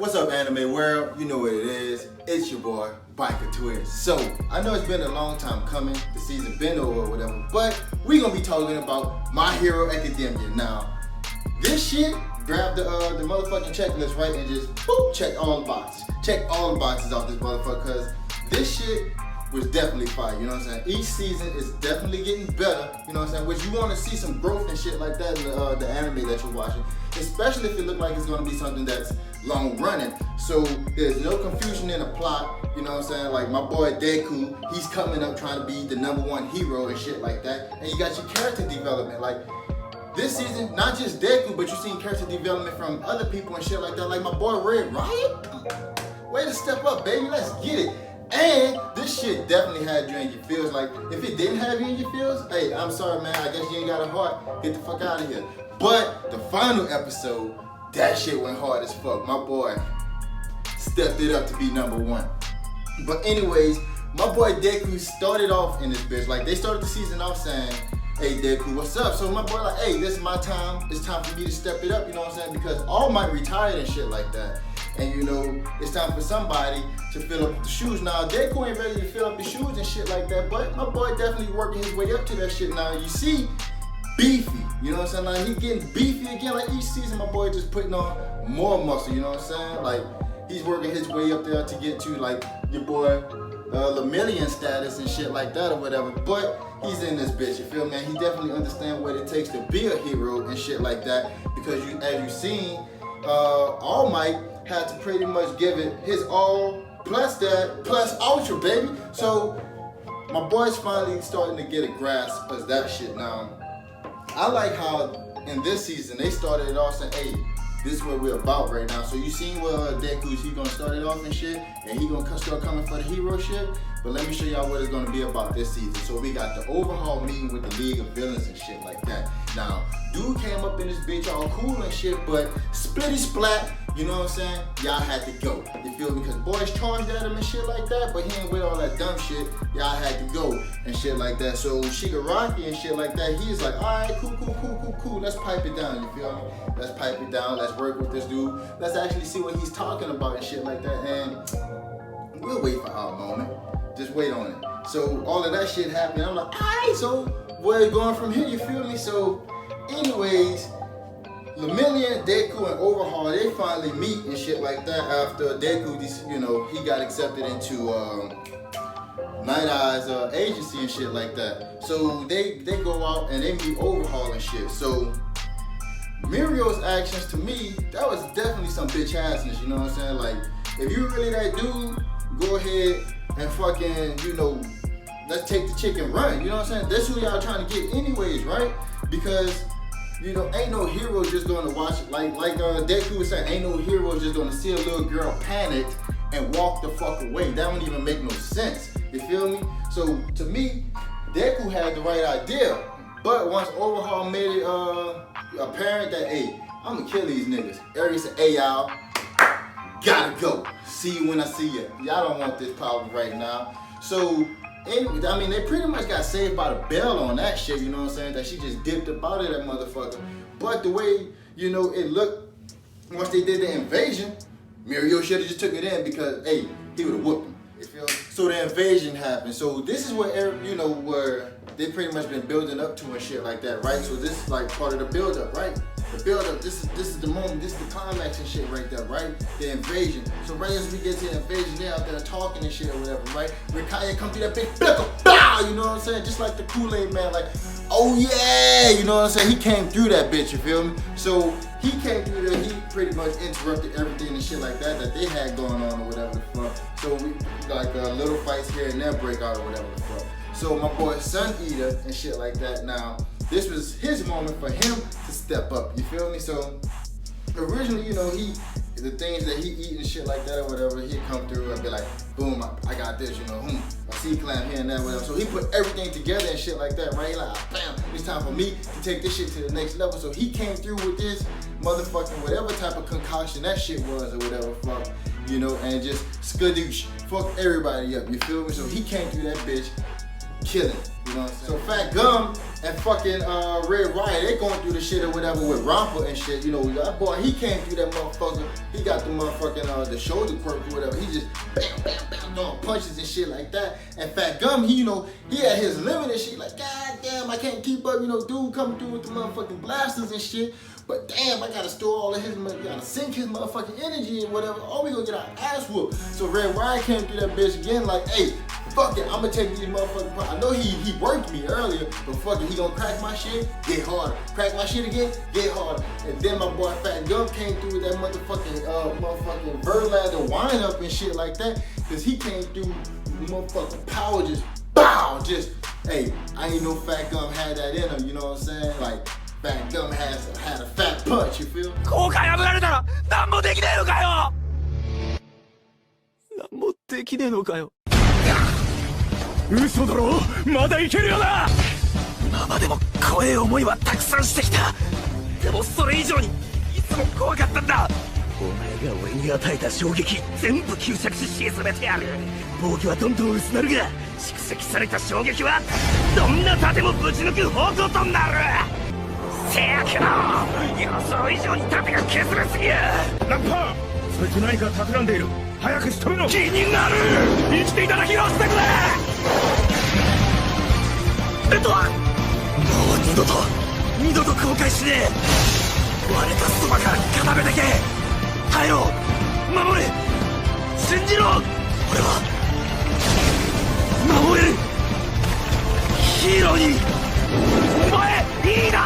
What's up, anime world? You know what it is. It's your boy, Biker Twins. So, I know it's been a long time coming. The season been over or whatever. But we gonna be talking about My Hero Academia. Now, this shit, grab the motherfucking checklist, right? And just, boop, check all the boxes. Check all the boxes off this motherfucker. Because this shit was definitely fire, you know what I'm saying? Each season is definitely getting better, you know what I'm saying? Which you want to see some growth and shit like that in the anime that you're watching. Especially if it look like it's going to be something that's long running. So there's no confusion in the plot, you know what I'm saying? Like my boy Deku, he's coming up trying to be the #1 hero and shit like that. And you got your character development. Like this season, not just Deku, but you're seeing character development from other people and shit like that. Like my boy Red Riot. Way to step up, baby. Let's get it. And this shit definitely had you in your feels. Like, if it didn't have you in your feels, hey, I'm sorry, man. I guess you ain't got a heart. Get the fuck out of here. But the final episode, that shit went hard as fuck. My boy stepped it up to be #1. But anyways, my boy Deku started off in this bitch. Like, they started the season off saying, hey, Deku, what's up? So my boy like, hey, this is my time. It's time for me to step it up, you know what I'm saying? Because All Might retired and shit like that. And you know, it's time for somebody to fill up the shoes. Now, Deku ain't ready to fill up the shoes and shit like that, but my boy definitely working his way up to that shit. Now, you see, beefy, you know what I'm saying? Like, he getting beefy again. Like, each season, my boy just putting on more muscle, you know what I'm saying? Like, he's working his way up there to get to, like, your boy Lemillion status and shit like that or whatever. But he's in this bitch, you feel me? And he definitely understands what it takes to be a hero and shit like that. Because, as you seen, All Might had to pretty much give it his all, plus that, plus ultra, baby. So my boy's finally starting to get a grasp of that shit. Now, I like how in this season they started it off saying, hey, this is what we're about right now. So you seen where Deku's, he gonna start it off and shit, and he gonna start coming for the hero shit. But let me show y'all what it's gonna be about this season. So we got the overhaul meeting with the League of Villains and shit like that. Now, dude came up in this bitch all cool and shit, but splitty splat, you know what I'm saying? Y'all had to go. You feel me? Because boys charged at him and shit like that, but he ain't with all that dumb shit. Y'all had to go and shit like that. So Shigaraki and shit like that, he's like, all right, cool. Let's pipe it down, you feel me? Let's pipe it down. Let's work with this dude. Let's actually see what he's talking about and shit like that. And we'll wait for our moment. Just wait on it. So all of that shit happened. I'm like, all right, so where it going from here, you feel me? So anyways, Lemillion, Deku, and Overhaul, they finally meet and shit like that after Deku, you know, he got accepted into Night Eye's agency and shit like that. So they go out and they meet Overhaul and shit. So Mirio's actions, to me, that was definitely some bitch assness, you know what I'm saying? Like, if you really that dude, go ahead and fucking, you know, let's take the chick and run, you know what I'm saying? That's who y'all trying to get anyways, right? Because, you know, ain't no hero just gonna watch it. Like Deku was saying, ain't no hero just gonna see a little girl panic and walk the fuck away. That don't even make no sense, you feel me? So, to me, Deku had the right idea. But once Overhaul made it apparent that, hey, I'm gonna kill these niggas, Aries said, hey, y'all, gotta go. See you when I see you. Y'all don't want this power right now. So, I mean, they pretty much got saved by the bell on that shit, you know what I'm saying? That she just dipped up out of that motherfucker. But the way, you know, it looked, once they did the invasion, Mirio should have just took it in because, hey, he would have whooped him. You feel me? So the invasion happened. So this is where, you know, where they pretty much been building up to and shit like that, right? So this is like part of the build up, right? The build up, this is the moment, this is the climax and shit right there, right? The invasion. So right as we get to the invasion, they out there talking and shit or whatever, right? Rikaya come through that big flicker, bow, you know what I'm saying? Just like the Kool-Aid man, like, oh yeah, you know what I'm saying? He came through that bitch, you feel me? So he came through there, he pretty much interrupted everything and shit like that they had going on or whatever the fuck. So we, like little fights here and there break out or whatever the fuck. So my boy Sun Eater and shit like that now, this was his moment for him to step up, you feel me? So originally, you know, the things that he eat and shit like that or whatever, he'd come through and be like, boom, I got this, you know, a sea clam here and there, whatever. So he put everything together and shit like that, right? He like, bam, it's time for me to take this shit to the next level. So he came through with this motherfucking whatever type of concoction that shit was or whatever, fuck, you know, and just skadoosh, fuck everybody up, you feel me? So he came through that bitch, killing. You know what I'm saying? So Fat Gum and fucking Red Riot, they going through the shit or whatever with Romper and shit. You know, that boy, he came through that motherfucker. He got the motherfucking the shoulder quirk or whatever. He just bam, bam, bam, doing punches and shit like that. And Fat Gum, he, you know, he had his limit and shit. Like, God damn, I can't keep up. You know, dude coming through with the motherfucking blasters and shit. But damn, I gotta store all of his money, gotta sink his motherfucking energy and whatever. Oh, we gonna get our ass whooped. So Red Riot came through that bitch again, like, hey, fuck it, I'ma take these motherfucking I know he worked me earlier, but fuck it, he gonna crack my shit, get harder. Crack my shit again, get harder. And then my boy Fat Gum came through with that motherfucking Verlander wind up and shit like that, cause he came through motherfucking power, just bow, just, hey, I ain't know Fat Gum had that in him, you know what I'm saying? Like, Fat Gum had a fat punch, you feel? 後悔破られたら何もできねえのかよ。何もできねえのかよ。嘘だろ、まだいけるよな。今までも怖い思いはたくさんしてきた。でもそれ以上にいつも怖かったんだ。お前が俺に与えた衝撃全部吸着し沈めてやる。防御はどんどん薄なるが蓄積された衝撃はどんな盾もぶち抜く矛となる。せやけど予想以上に盾が削れすぎや。ラッパー、そいつ何か企んでいる。早く仕留めろ。気になる。生きていたら披露してくれ。もう二度と後悔しねえ。割れたそばから固めてけ。耐えろ、守れ、信じろ。俺は守れるヒーローに。お前いいな。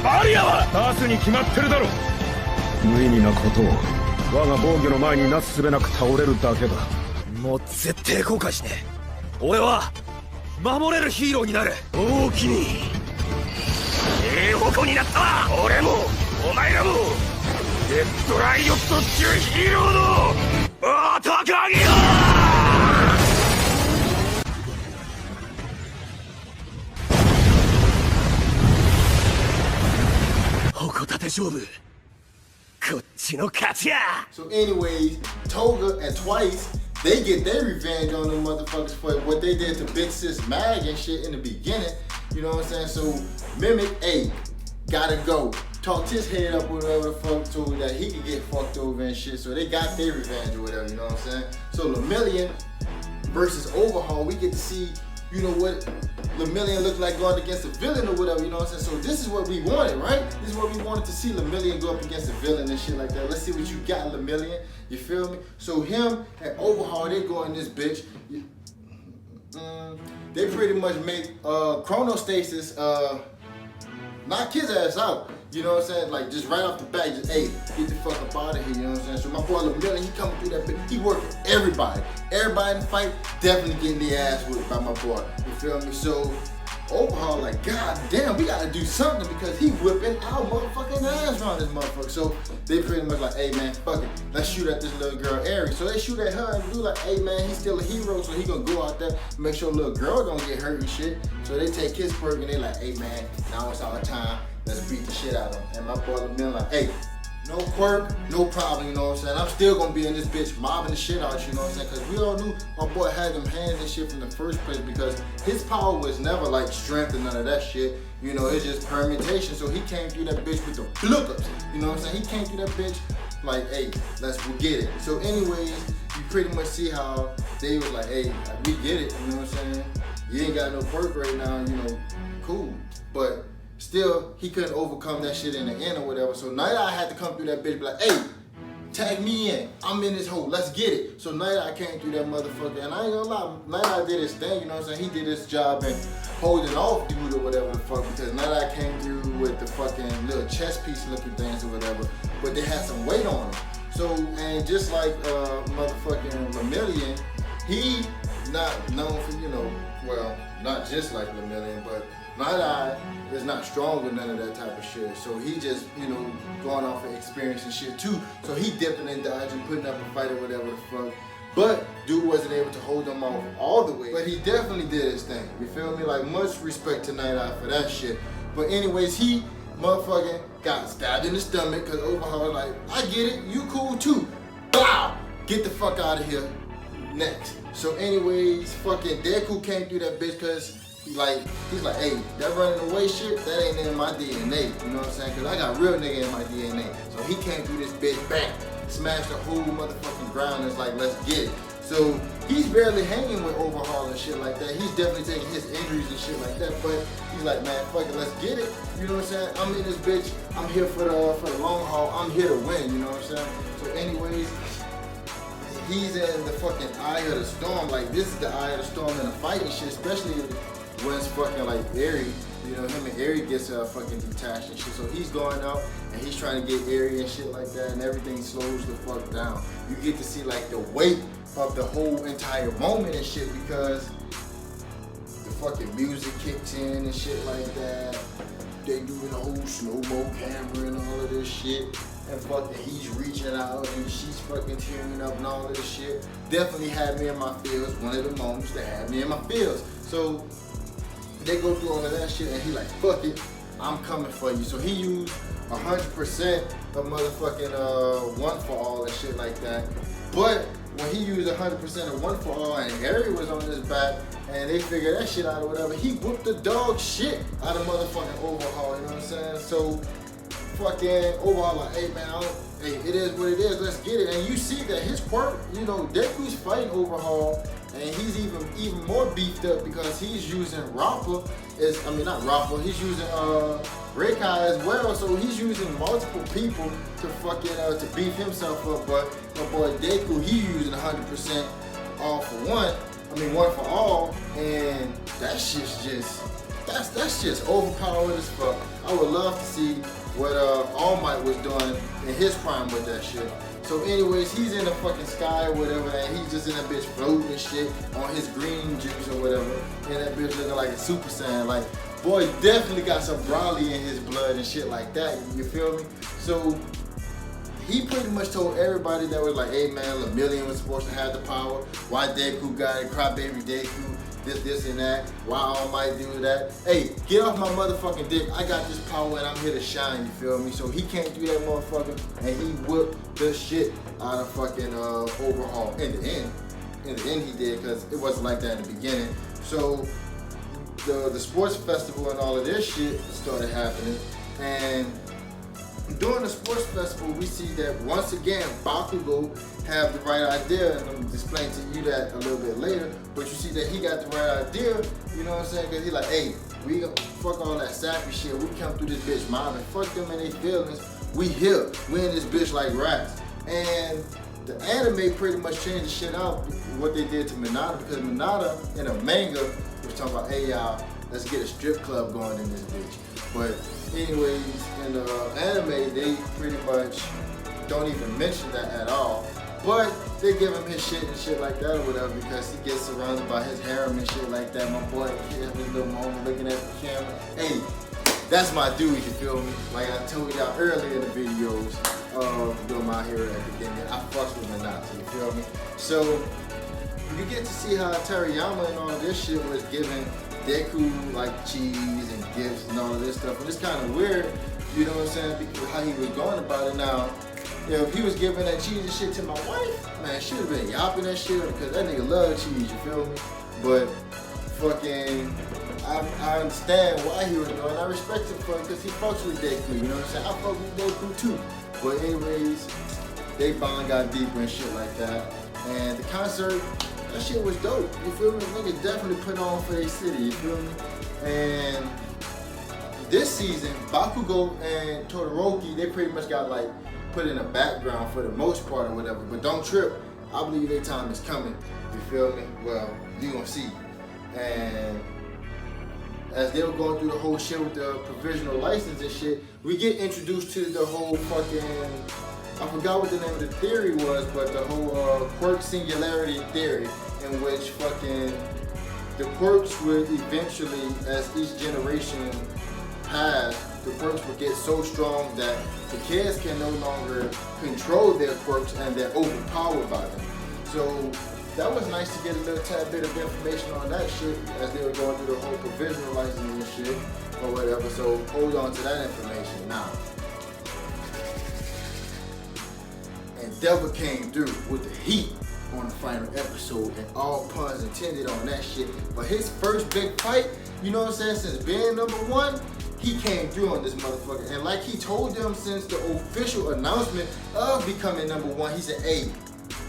バリアはパースに決まってるだろ。無意味なことを我が防御の前になすすべなく倒れるだけだ。もう絶対後悔しねえ。俺は守れるヒーローになる。大きにええ矛になったわ。俺もお前らもレッドライオットっていうヒーローの高木よ。矛盾勝負、こっちの勝ちや。So anyways, Toga and Twice, they get their revenge on them motherfuckers for what they did to Big Sis Mag and shit in the beginning. You know what I'm saying? So Mimic, hey, gotta go. Talked his head up or whatever the fuck so that he could get fucked over and shit. So they got their revenge or whatever, you know what I'm saying? So Lemillion versus Overhaul, we get to see, you know what Lemillion looked like going against a villain or whatever, you know what I'm saying? So this is what we wanted, right? This is what we wanted to see, Lemillion go up against a villain and shit like that. Let's see what you got, Lemillion. You feel me? So him and Overhaul, they go in this bitch. They pretty much make Chronostasis knock his ass out. You know what I'm saying? Like, just right off the bat, just, hey, get the fuck up out of here, you know what I'm saying? So my boy Lemillion, he coming through that bitch, he working everybody. Everybody in the fight, definitely getting their ass whipped by my boy. You feel me? So Overhaul, like, god damn, we gotta do something because he whipping our motherfucking ass around this motherfucker. So they pretty much like, hey man, fuck it, let's shoot at this little girl Aries. So they shoot at her and do like, hey man, he's still a hero, so he gonna go out there, make sure little girl don't get hurt and shit. So they take his perk and they like, hey man, now it's our time. Let's beat the shit out of him. And my boy Lemillion like, hey, no quirk, no problem, you know what I'm saying? I'm still gonna be in this bitch mobbing the shit out, you know what I'm saying? Cause we all knew my boy had them hands and shit from the first place because his power was never like strength and none of that shit. You know, it's just permutation. So he came through that bitch with the lookups, you know what I'm saying? He came through that bitch like, hey, let's go get it. So anyways, you pretty much see how they was like, hey, we get it, you know what I'm saying? You ain't got no quirk right now, you know, cool. But still, he couldn't overcome that shit in the end or whatever. So Night Eye had to come through that bitch, be like, hey, tag me in. I'm in this hole. Let's get it. So Night Eye came through that motherfucker. And I ain't gonna lie, Night Eye did his thing, you know what I'm saying? He did his job and holding off dude or whatever the fuck, because Night Eye came through with the fucking little chest piece looking things or whatever. But they had some weight on him. So, and just like motherfucking Lemillion, he not known for, you know, well, not just like Lemillion, but Night Eye is not strong with none of that type of shit. So he just, you know, going off of experience and shit too. So he dipping and dodging, putting up a fight or whatever the fuck. But dude wasn't able to hold them off all the way. But he definitely did his thing. You feel me? Like, much respect to Night Eye for that shit. But anyways, he motherfucking got stabbed in the stomach because Overhaul like, I get it, you cool too. Bow! Get the fuck out of here. next. So anyways, fucking Deku came through that bitch cause he's like, hey, that running away shit, that ain't in my DNA. You know what I'm saying? Cause I got real nigga in my DNA. So he came through this bitch, bang, smashed the whole motherfucking ground. It's like, let's get it. So he's barely hanging with Overhaul and shit like that. He's definitely taking his injuries and shit like that. But he's like, man, fuck it, let's get it. You know what I'm saying? I'm in this bitch. I'm here for the long haul. I'm here to win. You know what I'm saying? So anyways, he's in the fucking eye of the storm. Like, this is the eye of the storm in the fight and shit, especially when it's fucking like Eri. You know, him and Eri gets fucking detached and shit. So he's going out and he's trying to get Eri and shit like that, and everything slows the fuck down. You get to see like the weight of the whole entire moment and shit, because the fucking music kicks in and shit like that. They doing the whole slow-mo camera and all of this shit. And fucking he's reaching out and she's fucking tearing up and all of this shit. Definitely had me in my feels. One of the moments that had me in my feels. So they go through all of that shit and he like, fuck it, I'm coming for you. So he used 100% of motherfucking one for all and shit like that. But when he used 100% of one for all and Eri was on his back and they figured that shit out or whatever, he whooped the dog shit out of motherfucking Overhaul, you know what I'm saying? So fucking Overhaul like, hey man, hey, it is what it is, let's get it. And you see that his quirk, you know, Deku's fighting Overhaul and he's even more beefed up because he's using Rappa, not Rappa, he's using Reikai as well, so he's using multiple people to fucking to beef himself up. But my boy Deku, he using 100% all for one for all, and that shit's just that's just overpowered as fuck. I would love to see what All Might was doing in his prime with that shit. So anyways, he's in the fucking sky or whatever, and he's just in that bitch floating and shit on his green juice or whatever, and that bitch looking like a Super Saiyan. Like, boy definitely got some Broly in his blood and shit like that, you feel me? So he pretty much told everybody that was like, hey man, Lemillion was supposed to have the power, why Deku got it, Crybaby Deku, this and that, why All Might do that. Hey, get off my motherfucking dick, I got this power and I'm here to shine, you feel me? So he came through that motherfucker and he whipped the shit out of fucking Overhaul. In the end he did, because it wasn't like that in the beginning. So the sports festival and all of this shit started happening, and during the sports festival we see that once again Bakugo have the right idea, and I'm gonna explain to you that a little bit later, but you see that he got the right idea, you know what I'm saying, because he like, hey, we gonna fuck all that sappy shit, we come through this bitch mobbing, fuck them and they feelings, we here, we in this bitch like rats. And the anime pretty much changed the shit out, what they did to Minata, because Minata in a manga was talking about, hey y'all, let's get a strip club going in this bitch. But anyways, in the anime, they pretty much don't even mention that at all. But they give him his shit and shit like that or whatever, because he gets surrounded by his harem and shit like that. My boy, he has his little moment looking at the camera. Hey, that's my dude, you feel me? Like I told y'all earlier in the videos of doing My Hero Academia, I fucks with Minata, you feel me? So you get to see how Teriyama and all this shit was giving Deku like cheese and gifts and all of this stuff. And it's kind of weird, you know what I'm saying, because how he was going about it. Now, if he was giving that cheese and shit to my wife, man, she would have been yapping that shit because that nigga love cheese, you feel me? But fucking, I understand why he was doing it. I respect him for it because he fucks with Deku, you know what I'm saying? I fuck with Deku too. But anyways, they bond got deeper and shit like that. And the concert, that shit was dope, you feel me? Niggas definitely put on for their city, you feel me? And this season, Bakugo and Todoroki, they pretty much got like put in a background for the most part or whatever. But don't trip, I believe their time is coming, you feel me? Well, you gonna see. And as they were going through the whole shit with the provisional license and shit, we get introduced to the whole fucking, I forgot what the name of the theory was, but the whole quirk singularity theory, in which fucking the quirks would eventually, as each generation passed, the quirks would get so strong that the kids can no longer control their quirks and they're overpowered by them. So that was nice to get a little tad bit of information on that shit as they were going through the whole provisional licensing and shit or whatever. So hold on to that information now. Endeavor came through with the heat on the final episode, and all puns intended on that shit. But his first big fight, you know what I'm saying, since being number one, he came through on this motherfucker. And like he told them since the official announcement of becoming number one, he said, hey,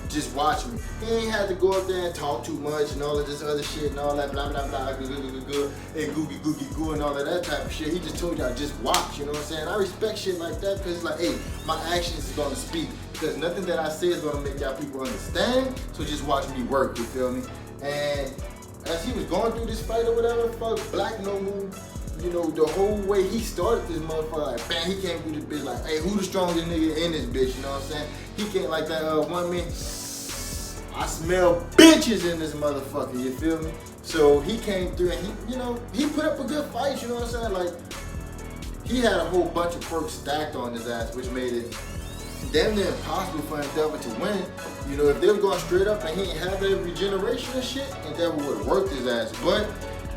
just watch me. He ain't had to go up there and talk too much and all of this other shit and all that blah blah blah and googie googie goo and all of that type of shit. He just told y'all just watch, you know what I'm saying? I respect shit like that because it's like, hey, my actions is gonna speak. Because nothing that I say is gonna make y'all people understand. So just watch me work, you feel me? And as he was going through this fight or whatever, fuck Black No Move, you know, the whole way he started this motherfucker, like, bam, he came through this bitch like, hey, who the strongest nigga in this bitch, you know what I'm saying? He came like that one man, I smell bitches in this motherfucker, you feel me? So he came through and he, you know, he put up a good fight, you know what I'm saying? Like, he had a whole bunch of perks stacked on his ass, which made it damn near impossible for Endeavor to win. You know, if they were going straight up and he didn't have that regeneration and shit, Endeavor would have worked his ass. But,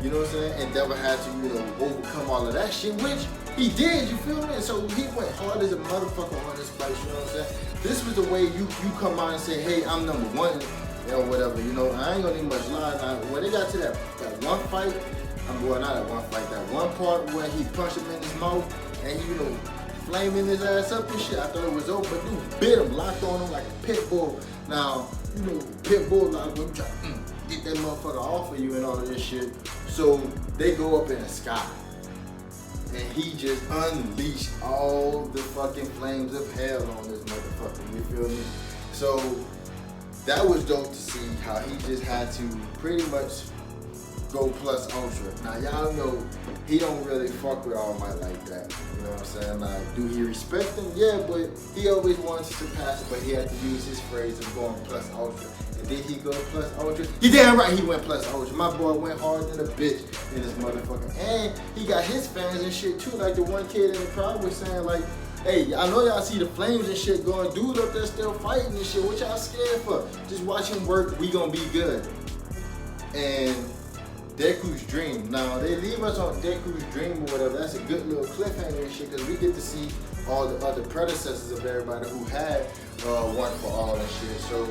you know what I'm saying, Endeavor had to, you know, overcome all of that shit, which he did, you feel me? And so he went hard as a motherfucker on this fight, you know what I'm saying? This was the way you come out and say, hey, I'm number one, or whatever, you know. I ain't gonna need much lie. Now, when they got to that one fight, well, not that one fight, that one part where he punched him in his mouth and he, you know, flaming his ass up and shit, I thought it was over, but dude bit him, locked on him like a pit bull. Now, you know, pit bull, like, when you try to get that motherfucker off of you and all of this shit. So they go up in the sky, and he just unleashed all the fucking flames of hell on this motherfucker, you feel me? So that was dope to see how he just had to pretty much go plus ultra. Now y'all know he don't really fuck with All Might like that. You know what I'm saying? Like, do he respect him? Yeah, but he always wanted to surpass it, but he had to use his phrase of going plus ultra. And did he go plus ultra? You damn right he went plus ultra. My boy went hard than a bitch in this motherfucker. And he got his fans and shit too. Like the one kid in the crowd was saying like, hey, I know y'all see the flames and shit going, dude up there still fighting and shit. What y'all scared for? Just watch him work, we gonna be good. And Deku's Dream. Now, they leave us on Deku's Dream or whatever. That's a good little cliffhanger and shit because we get to see all the other predecessors of everybody who had One for All and shit. So,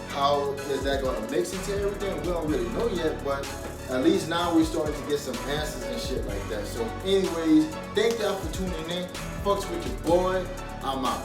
how is that going to mix into everything? We don't really know yet, but at least now we're starting to get some answers and shit like that. So, anyways, thank y'all for tuning in. Fucks with your boy. I'm out.